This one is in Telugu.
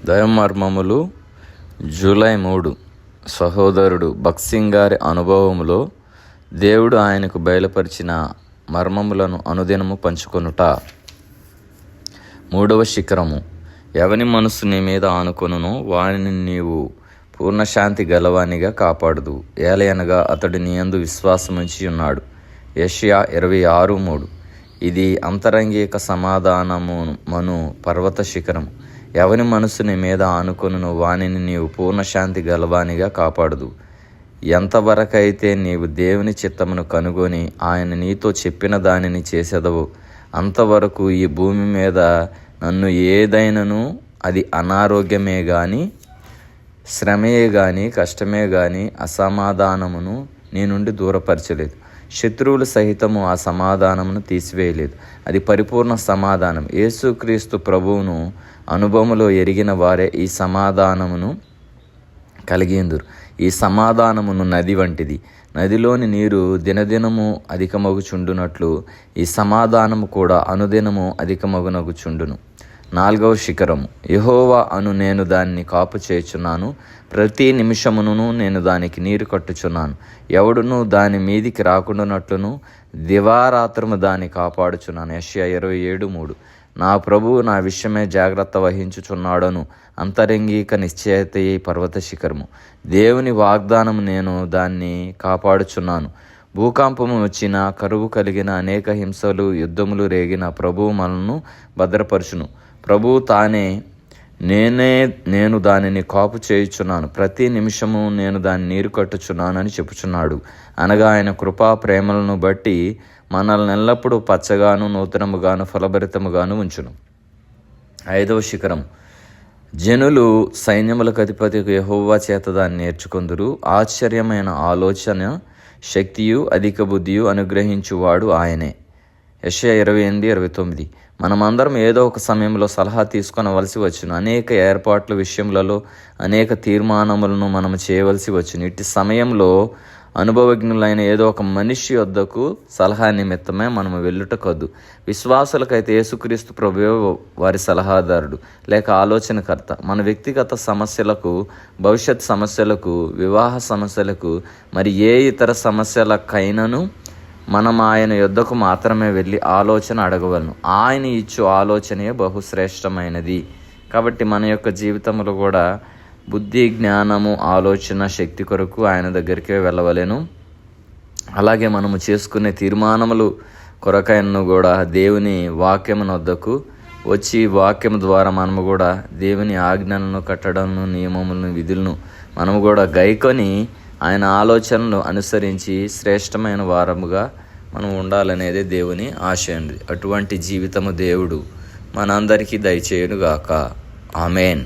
దైవమర్మములు జూలై 3. సహోదరుడు భక్సింగ్ గారి అనుభవములో దేవుడు ఆయనకు బయలుపరిచిన మర్మములను అనుదినము పంచుకొనుట. 3వ శిఖరము. ఎవని మనస్సు నీ మీద ఆనుకొనునో వానిని నీవు పూర్ణశాంతి గలవానిగా కాపాడుదు, ఏలయనగా అతడు నీ యందు విశ్వాసముంచి ఉన్నాడు. యెషయా 26:3. ఇది అంతరంగిక సమాధానమును పర్వత శిఖరము. ఎవని మనసు నీ మీద ఆనుకొనునో వానిని నీవు పూర్ణశాంతి గలవానిగా కాపాడుదు. ఎంతవరకైతే నీవు దేవుని చిత్తమును కనుగొని ఆయన నీతో చెప్పిన దానిని చేసేదవో అంతవరకు ఈ భూమి మీద నన్ను ఏదైనను, అది అనారోగ్యమే గాని, శ్రమయే గాని, కష్టమే గాని, అసమాధానమును నీ నుండి దూరపరచలేదు. శత్రువులు సహితము ఆ సమాధానమును తీసివేయలేదు. అది పరిపూర్ణ సమాధానం. యేసుక్రీస్తు ప్రభువును అనుభవములో ఎరిగిన వారే ఈ సమాధానమును కలిగిందురు. ఈ సమాధానమును నది వంటిది. నదిలోని నీరు దినదినము అధికమగుచుండునట్లు ఈ సమాధానము కూడా అనుదినము అధికమగునగుచుండును. 4వ శిఖరము. యెహోవా అను నేను దాన్ని కాపు చేయుచున్నాను, ప్రతి నిమిషమును నేను దానికి నీరు కట్టుచున్నాను. ఎవడును దాని మీదికి రాకుండానట్లును దివారాత్రము దాన్ని కాపాడుచున్నాను. యెషయా 27:3. నా ప్రభువు నా విషయమే జాగ్రత్త వహించుచున్నాడను అంతరంగిక నిశ్చయతయే పర్వత శిఖరము. దేవుని వాగ్దానము నేను దాన్ని కాపాడుచున్నాను. భూకంపము వచ్చిన, కరువు కలిగిన, అనేక హింసలు, యుద్ధములు రేగిన ప్రభువు మనను భద్రపరచును. ప్రభువు తానే నేను దానిని కాపు చేయుచున్నాను, ప్రతి నిమిషము నేను దాన్ని నీరు కట్టుచున్నాను అని చెప్పుచున్నాడు. అనగా ఆయన కృపా ప్రేమలను బట్టి మనల్ని ఎల్లప్పుడూ పచ్చగాను, నూతనముగాను, ఫలభరితముగాను ఉంచును. 5వ శిఖరం. జనులు సైన్యములకు అధిపతి యెహోవా చేత దాన్ని నేర్చుకొందురు. ఆశ్చర్యమైన ఆలోచన శక్తియు అధిక బుద్ధియు అనుగ్రహించువాడు ఆయనే. యెషయా 28:29. మనమందరం ఏదో ఒక సమయంలో సలహా తీసుకొనవలసి వచ్చును. అనేక ఏర్పాట్ల విషయములలో అనేక తీర్మానములను మనం చేయవలసి వచ్చును. ఇట్టి సమయంలో అనుభవజ్ఞులైన ఏదో ఒక మనిషి వద్దకు సలహా నిమిత్తమే మనము వెళ్ళుట కద్దు. విశ్వాసులకైతే యేసుక్రీస్తు ప్రభువే వారి సలహాదారుడు లేక ఆలోచనకర్త. మన వ్యక్తిగత సమస్యలకు, భవిష్యత్ సమస్యలకు, వివాహ సమస్యలకు, మరి ఏ ఇతర సమస్యలకైనను మనం ఆయన యొద్దకు మాత్రమే వెళ్ళి ఆలోచన అడగవలను. ఆయన ఇచ్చు ఆలోచనే బహుశ్రేష్టమైనది. కాబట్టి మన యొక్క జీవితంలో కూడా బుద్ధి, జ్ఞానము, ఆలోచన శక్తి కొరకు ఆయన దగ్గరికే వెళ్ళవలెను. అలాగే మనము చేసుకునే తీర్మానములు కొరకైనను కూడా దేవుని వాక్యమున వద్దకు వచ్చి వాక్యము ద్వారా మనము కూడా దేవుని ఆజ్ఞలను, కట్టడలను, నియమములను, విధులను మనము కూడా గైకొని ఆయన ఆలోచనలు అనుసరించి శ్రేష్టమైన వారముగా మనం ఉండాలనేదే దేవుని ఆశయం. అటువంటి జీవితము దేవుడు మనందరికీ దయచేయునుగాక. ఆమేన్.